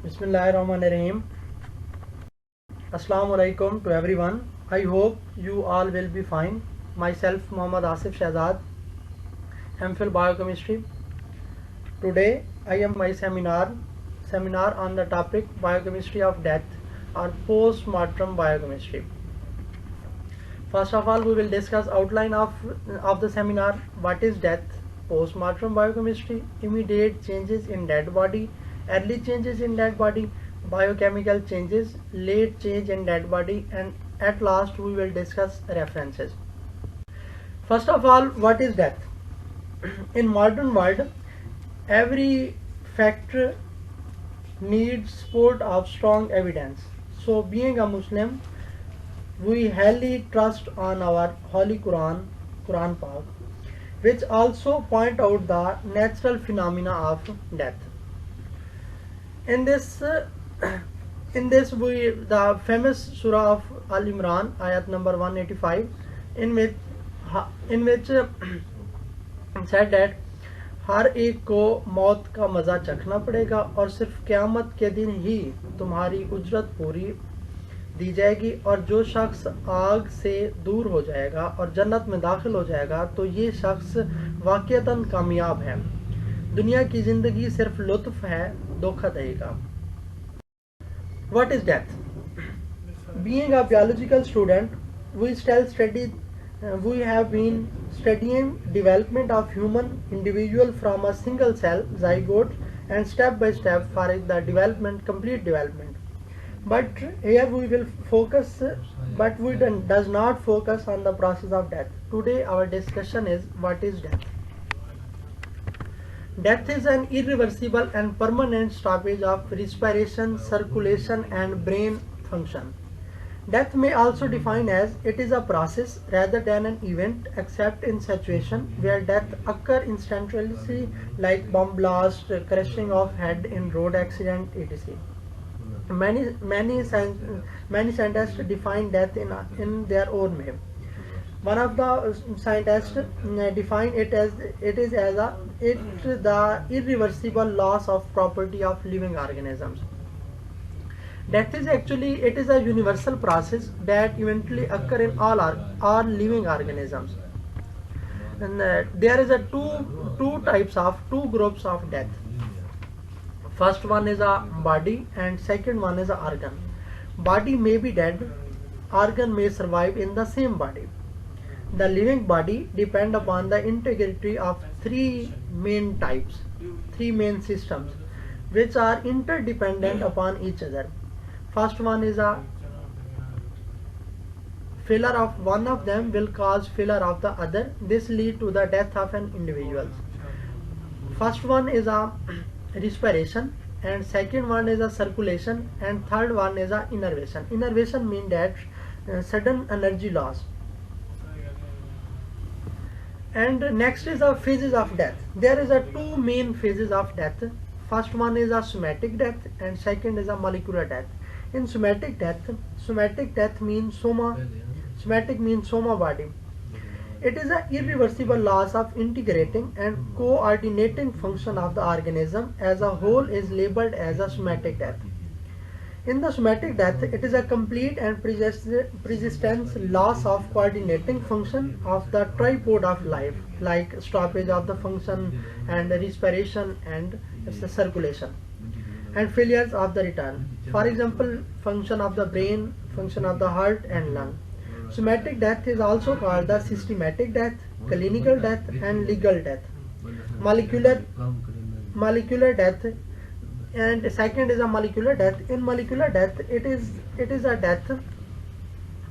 Bismillahirrahmanirrahim. Assalamu alaikum to everyone. I hope you all will be fine. Myself Muhammad Asif Shahzad, MPhil Biochemistry. Today I am my seminar on the topic Biochemistry of Death or Post-Mortem Biochemistry. First of all, we will discuss outline of the seminar. What is death? Post-mortem biochemistry, immediate changes in dead body, early changes in dead body, biochemical changes, late change in dead body, and at last we will discuss references. First of all, what is death? In modern world, every fact needs support of strong evidence. So being a Muslim, we highly trust on our Holy Quran, Quran Pak, which also point out the natural phenomena of death. In this, the famous Surah of Al Imran, ayat number 185, in which said that हर एक को मौत का मज़ा चखना पड़ेगा और सिर्फ क़यामत के दिन ही तुम्हारी उजरत पूरी दी जाएगी, और जो शख्स आग से दूर हो जाएगा और जन्नत में दाखिल हो जाएगा तो ये शख्स वाक़ईतन कामयाब है। दुनिया की ज़िंदगी सिर्फ लुत्फ़ है, धोखा देगा। What is death? Being a biological student, we have been studying development of human individual from a single cell zygote and step by step for the development, complete development. But here we will focus, but we does not focus on the process of death. Today our discussion is what is death. Death is an irreversible and permanent stoppage of respiration, circulation and brain function. Death may also define as it is a process rather than an event, except in situation where death occur instantaneously, like bomb blast, crushing of head in road accident, etc. Many scientists define death in their own way. One of the scientists define it as the irreversible loss of property of living organisms. Death is actually it is a universal process that eventually occur in all living organisms. And there is a two groups of death. First one is a body and second one is a organ. Body may be dead, organ may survive in the same body. The living body depend upon the integrity of three main systems, which are interdependent upon each other. First one is a failure of one of them will cause failure of the other. This lead to the death of an individual. First one is a respiration, and second one is a circulation, and third one is a innervation. Innervation means that sudden energy loss. And next is the phases of death. There is a two main phases of death. First one is a somatic death and second is a molecular death. In somatic death means soma. Somatic means soma body. It is an irreversible loss of integrating and coordinating function of the organism as a whole is labeled as a somatic death. In the somatic death, it is a complete and persistent loss of coordinating function of the tripod of life, like stoppage of the function and respiration and circulation, and failures of the return. For example, function of the brain, function of the heart and lung. Somatic death is also called the systematic death, clinical death and legal death. Molecular death, and second is a molecular death. In molecular death, it is a death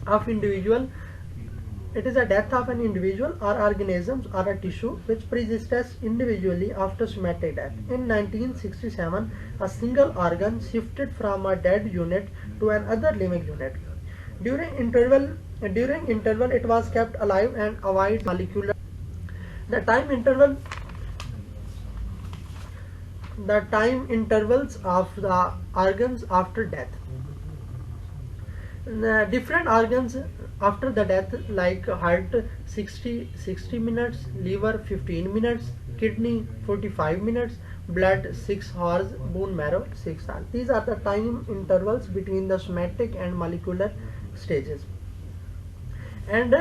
of individual. It is a death of an individual or organisms or a tissue which persists individually after somatic death. In 1967, a single organ shifted from a dead unit to another living unit. During interval, it was kept alive and avoid molecular. The time intervals of the organs after death. Different organs after the death, like heart 60 minutes, liver 15 minutes, kidney 45 minutes, blood 6 hours, bone marrow 6 hours. These are the time intervals between the somatic and molecular stages. And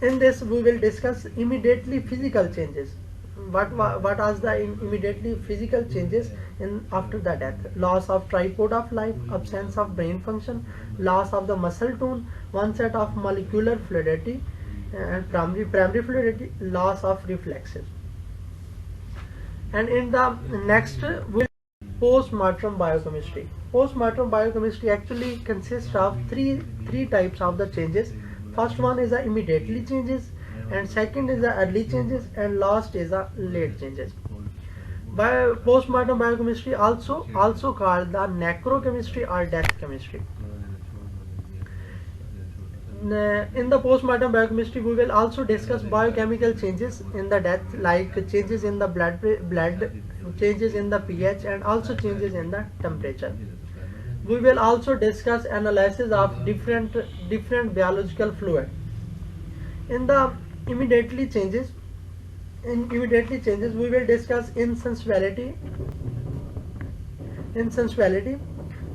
in this we will discuss immediately physical changes. What are the immediately physical changes in after the death? Loss of tripod of life, absence of brain function, loss of the muscle tone, onset of molecular fluidity and primary fluidity, loss of reflexes. And in the next we'll post-mortem biochemistry. Post-mortem biochemistry actually consists of three types of the changes. First one is the immediately changes, and second is the early changes, and last is the late changes. Post-mortem biochemistry also called the necrochemistry or death chemistry. In the postmortem biochemistry we will also discuss biochemical changes in the death, like changes in the blood, changes in the pH, and also changes in the temperature. We will also discuss analysis of different biological fluid. In the immediately changes we will discuss insensibility,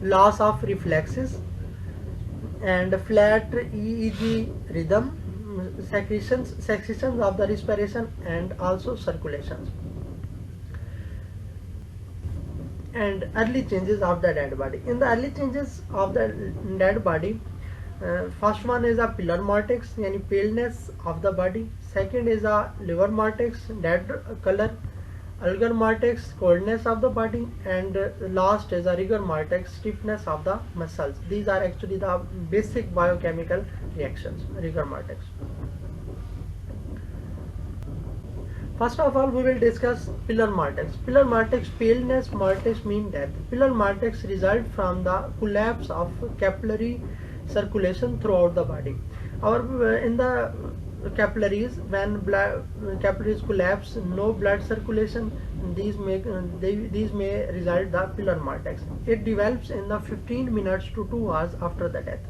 loss of reflexes and flat EEG rhythm, secretions of the respiration, and also circulations. And early changes of the dead body. In the early changes of the dead body, first one is a pillar mortex, yani paleness of the body. Second is a liver mortex, dead color. Algar mortex, coldness of the body, and last is a rigor mortex, stiffness of the muscles. These are actually the basic biochemical reactions. Rigor mortex. First of all, we will discuss pillar mortex. Pillar mortex, paleness mortex mean death. Pillar mortex result from the collapse of capillary circulation throughout the body. In the capillaries, when capillaries collapse, no blood circulation, these may result the pillar mortex. It develops in the 15 minutes to 2 hours after the death.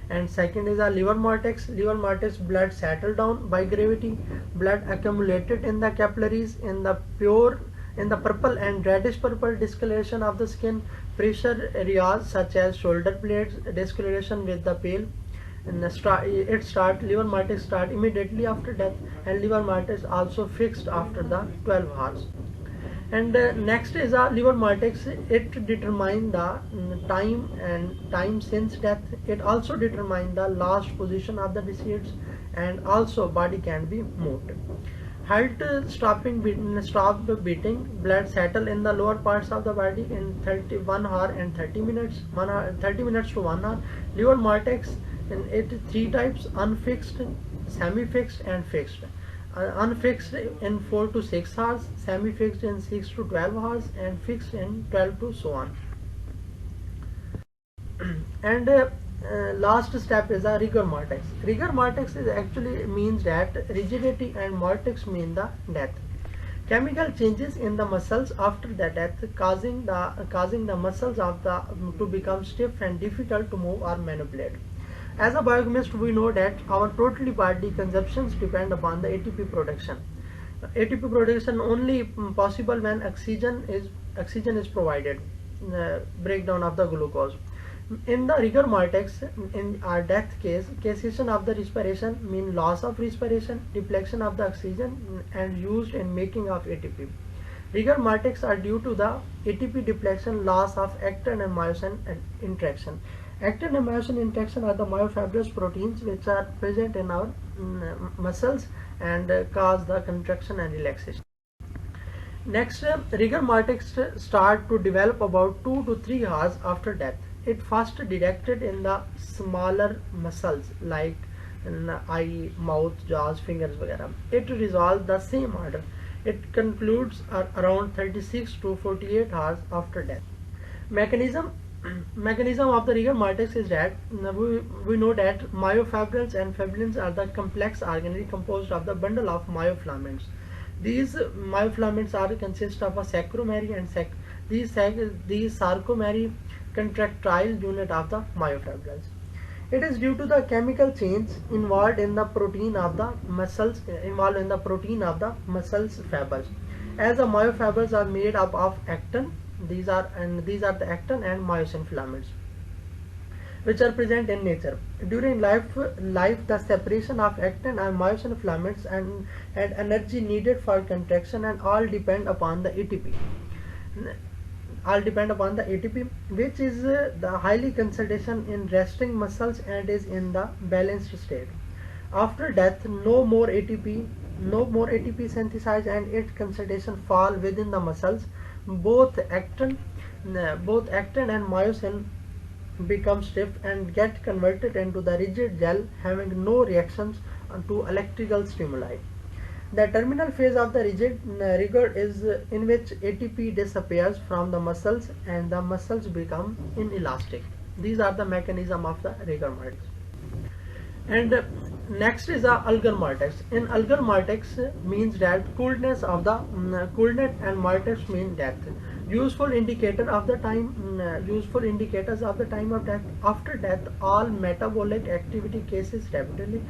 And second is a liver mortex. Liver mortex, blood settled down by gravity, blood accumulated in the capillaries, in the purple and reddish purple discoloration of the skin, pressure areas such as shoulder blades, discoloration with the pale. And liver mortex start immediately after death, and liver mortex also fixed after the 12 hours. And next is a liver mortex. It determines the time since death. It also determines the last position of the deceased, and also body can be moved. Heart stop beating, blood settle in the lower parts of the body in 1 hour and 30 minutes, 30 minutes to 1 hour. Liver mortex, and it three types: unfixed, semi-fixed, and fixed. Unfixed in 4 to 6 hours, semi-fixed in 6 to 12 hours, and fixed in 12 to so on. And last step is a rigor mortex. Rigor mortex is actually means that rigidity, and mortex mean the death. Chemical changes in the muscles after the death, causing the muscles to become stiff and difficult to move or manipulate. As a biochemist, we know that our total body consumptions depend upon the ATP production. ATP production only possible when oxygen is provided. Breakdown of the glucose. In the rigor mortex, in our death case, cessation of the respiration mean loss of respiration, depletion of the oxygen, and used in making of ATP. Rigor mortex are due to the ATP depletion, loss of actin and myosin interaction. Actin and myosin interaction are the myofibrous proteins which are present in our muscles and cause the contraction and relaxation. Next, rigor mortex start to develop about 2 to 3 hours after death. It first detected in the smaller muscles like eye, mouth, jaws, fingers, etc. It resolves the same order. It concludes around 36 to 48 hours after death. Mechanism of the rigor mortex is that we know that myofibrils and fibrils are the complex organelle composed of the bundle of myofilaments. These myofilaments consist of a sarcomere, and these sarcomere contractile unit of the myofibrils. It is due to the chemical change involved in the protein of the muscles fibers. as the myofibrils are made up of actin. These are the actin and myosin filaments which are present in nature. During life the separation of actin and myosin filaments and energy needed for contraction and all depend upon the ATP. Which is the highly concentration in resting muscles and is in the balanced state. After death, no more ATP synthesized and its concentration fall within the muscles. Both actin, both actin and myosin become stiff and get converted into the rigid gel having no reactions to electrical stimuli. The terminal phase of the rigor is in which ATP disappears from the muscles and the muscles become inelastic. These are the mechanism of the rigor mortis. And next is the ulgar mortis. In ulgar mortis means that coolness and mortis mean death. Useful indicators of the time of death. After death, all metabolic activity cases rapidly.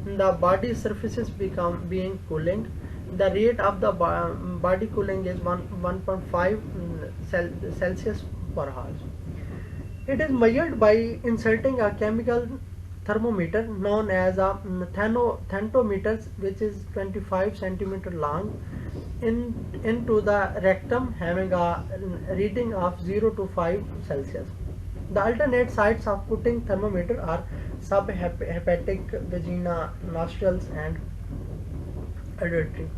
The body surfaces being cooling. The rate of the body cooling is 1.5 Celsius per hour. It is measured by inserting a chemical thermometer known as a thermometer, which is 25 centimeter long, into the rectum, having a reading of 0 to 5 Celsius. The alternate sites of putting thermometer are subhepatic, vagina, nostrils, and adultery.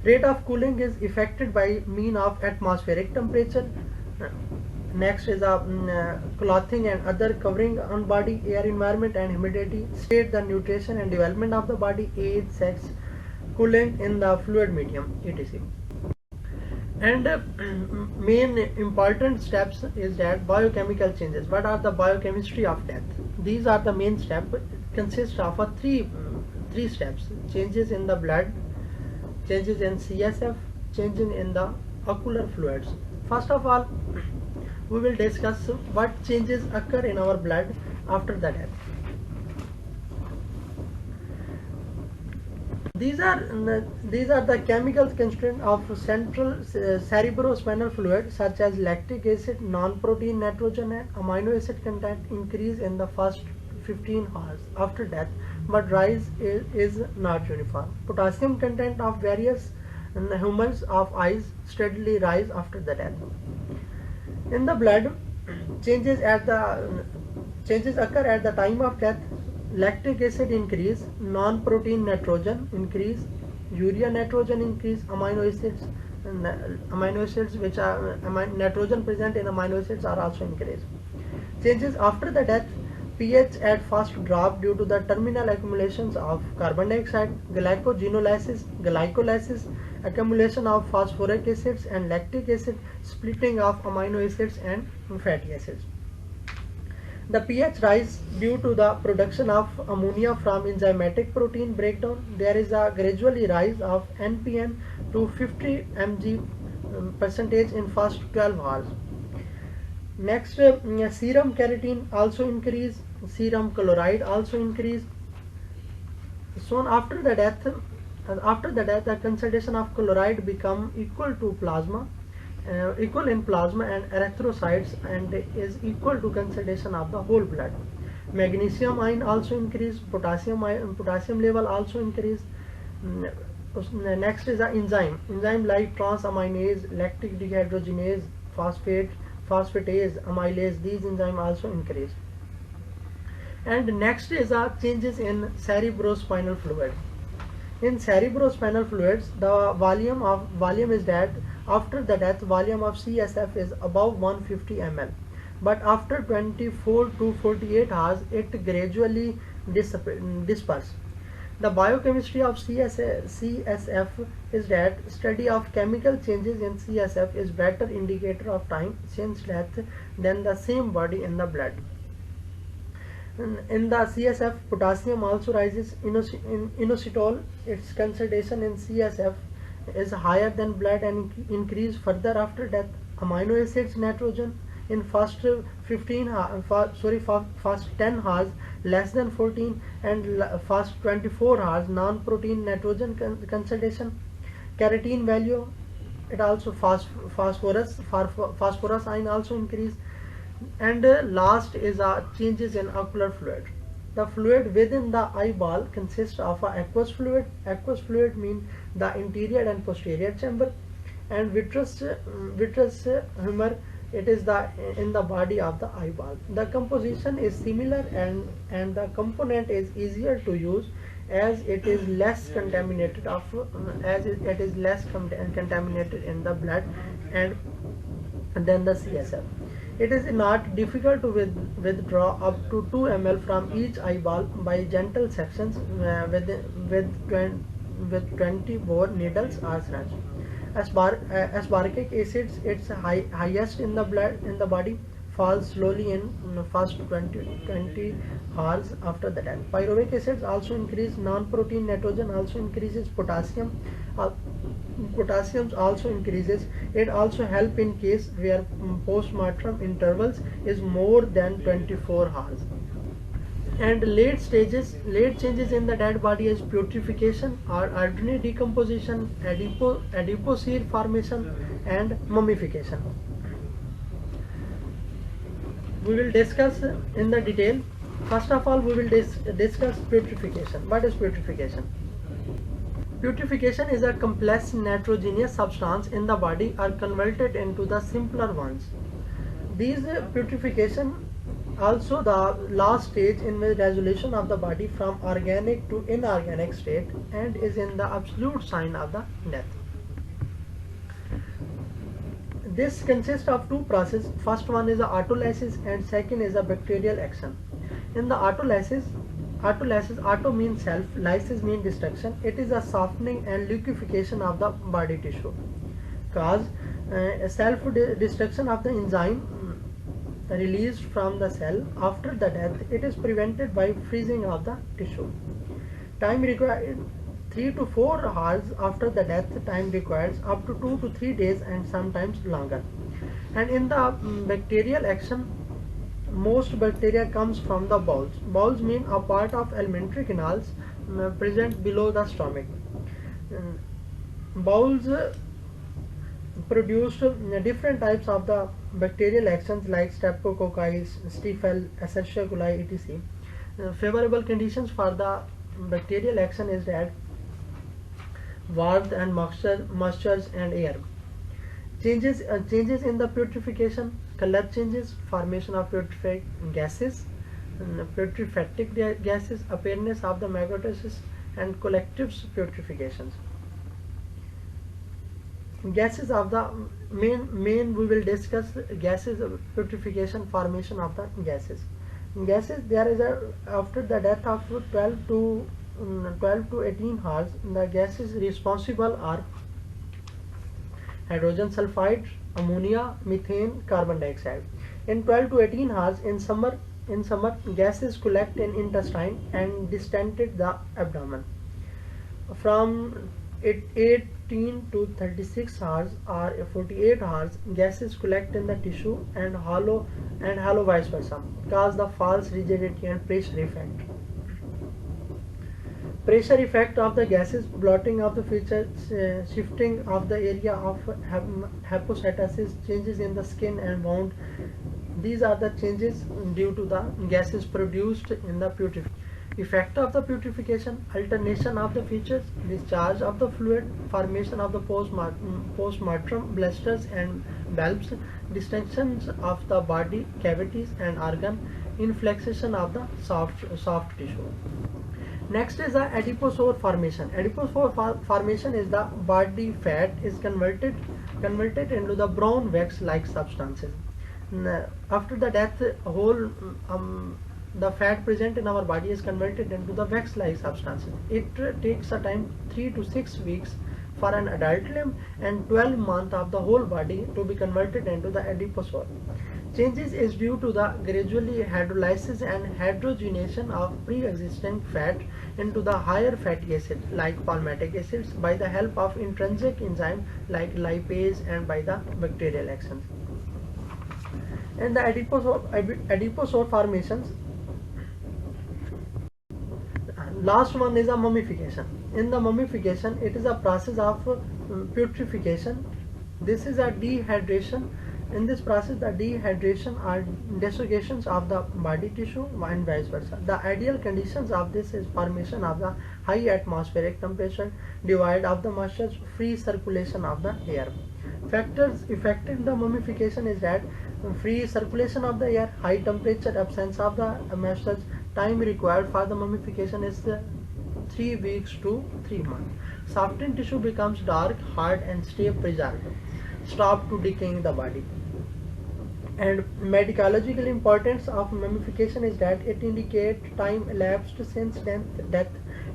Rate of cooling is affected by mean of atmospheric temperature. Next is clothing and other covering on body, air environment and humidity, state the nutrition and development of the body, age, sex, cooling in the fluid medium, etc. And main important steps is that biochemical changes. What are the biochemistry of death? These are the main steps, consist of three steps: changes in the blood, changes in CSF, changes in the ocular fluids. First of all, we will discuss what changes occur in our blood after the death. These are the chemical constituents of central cerebrospinal fluid, such as lactic acid, non-protein nitrogen, and amino acid content increase in the first 15 hours after death, but rise is not uniform. Potassium content of various humors of eyes steadily rise after the death. In the blood, changes occur at the time of death. Lactic acid increase, non-protein nitrogen increase, urea nitrogen increase, amino acids which are nitrogen present in amino acids are also increased. Changes after the death: pH at first drop due to the terminal accumulations of carbon dioxide, glycolysis, accumulation of phosphoric acids and lactic acid, splitting of amino acids and fatty acids. The pH rise due to the production of ammonia from enzymatic protein breakdown. There is a gradually rise of NPN to 50 mg percentage in first 12 hours. Next, serum creatine also increase, serum chloride also increase. Soon after the death, the concentration of chloride become equal in plasma and erythrocytes and is equal to concentration of the whole blood. Magnesium ion also increase, potassium level also increase. Next is the enzyme like transaminase, lactic dehydrogenase, phosphatase, amylase. These enzymes also increase. And next is changes in cerebrospinal fluid. In cerebrospinal fluids, the volume is that after the death, volume of CSF is above 150 ml, but after 24 to 48 hours, it gradually disperses. The biochemistry of CSF is that study of chemical changes in CSF is better indicator of time since death than the same body in the blood. In the CSF, potassium also rises. Inositol, its concentration in CSF is higher than blood and increase further after death. Amino acids nitrogen in first 10 hours less than 14 and first 24 hours non-protein nitrogen concentration. Creatine value it also phosphorus ion also increase. And last is changes in ocular fluid. The fluid within the eyeball consists of aqueous fluid. Aqueous fluid means the interior and posterior chamber, and vitreous humor, it is the in the body of the eyeball. The composition is similar, and the component is easier to use as it is less contaminated it is less contaminated in the blood and than the CSF. It is not difficult to withdraw up to 2 ml from each eyeball by gentle sections with 20 bore needles or syringe. Aspartic acids, its highest in the blood in the body, falls slowly in first 20 hours after the death. Pyruvic acids also increase non-protein. Nitrogen also increases. Potassium also increases. It also help in case where post-mortem intervals is more than 24 hours. And late changes in the dead body is putrefaction or ordinary decomposition, adipocere formation, and mummification. We will discuss in the detail. First of all, we will discuss putrefaction. What is putrefaction? Putrefaction is a complex nitrogenous substance in the body are converted into the simpler ones. These putrefaction also the last stage in the resolution of the body from organic to inorganic state and is in the absolute sign of the death. This consists of two processes. First one is the autolysis and second is the bacterial action. In the autolysis, auto means self, lysis means destruction. It is a softening and liquefaction of the body tissue. Cause self destruction of the enzyme released from the cell after the death. It is prevented by freezing of the tissue. Time required 3 to 4 hours after the death. Time requires up to 2 to 3 days and sometimes longer. And in the bacterial action, most bacteria comes from the bowels. Bowels mean a part of alimentary canals present below the stomach. Bowels produced different types of the bacterial actions like Streptococcus, Stifel, Escherichia coli, etc. Favorable conditions for the bacterial action is that warmth and moistures and air. Changes in the putrefaction, color changes, formation of putrefied gases, putrefactic gases, appearance of the macrophages, and collective putrefaction. Gases of the main we will discuss gases putrefaction, formation of the gases. Gases, there is after the death of 12 to 18 hours, the gases responsible are hydrogen sulfide, ammonia, methane, carbon dioxide. In 12 to 18 hours in summer gases collect in intestine and distended the abdomen. From 18 to 36 hours or 48 hours, gases collect in the tissue and hollow vice versa, cause the false rigidity and pressure effect. Pressure effect of the gases, blotting of the features, shifting of the area of hypostasis, changes in the skin and wound. These are the changes due to the gases produced in the putrefaction. Effect of the putrefaction, alternation of the features, discharge of the fluid, formation of the post-mortem blisters and bulbs, distensions of the body cavities and organ, inflexation of the soft tissue. Next is the adipose formation. Adipose formation is the body fat is converted into the brown wax-like substances. After the death, whole the fat present in our body is converted into the wax-like substances. It takes a time 3 to 6 weeks for an adult limb and 12 months of the whole body to be converted into the adipose. Changes is due to the gradually hydrolysis and hydrogenation of pre-existing fat into the higher fatty acid like palmitic acids by the help of intrinsic enzyme like lipase and by the bacterial actions. And the adipose formations. Last one is a mummification. In the mummification, it is a process of putrefaction This is a dehydration. In this process, the dehydration are desiccations of the body tissue and vice versa. The ideal conditions of this is formation of the high atmospheric temperature, divide of the moisture, free circulation of the air. Factors affecting the mummification is that free circulation of the air, high temperature, absence of the moisture. Time required for the mummification is 3 weeks to 3 months. Softened tissue becomes dark, hard and stay preserved. Stop to decaying the body. And medicological importance of mummification is that it indicates time elapsed since death.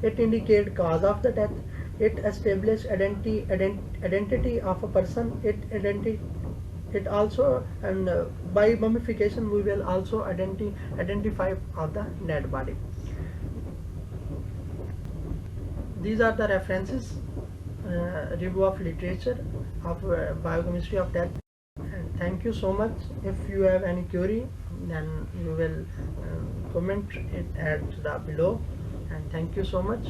It indicates cause of the death. It establishes identity of a person. It also, and by mummification we will also identify of the dead body. These are the references, review of literature of biochemistry of death. And thank you so much. If you have any query, then you will comment it at the below. And thank you so much.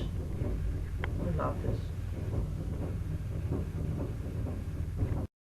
Allah Hafiz.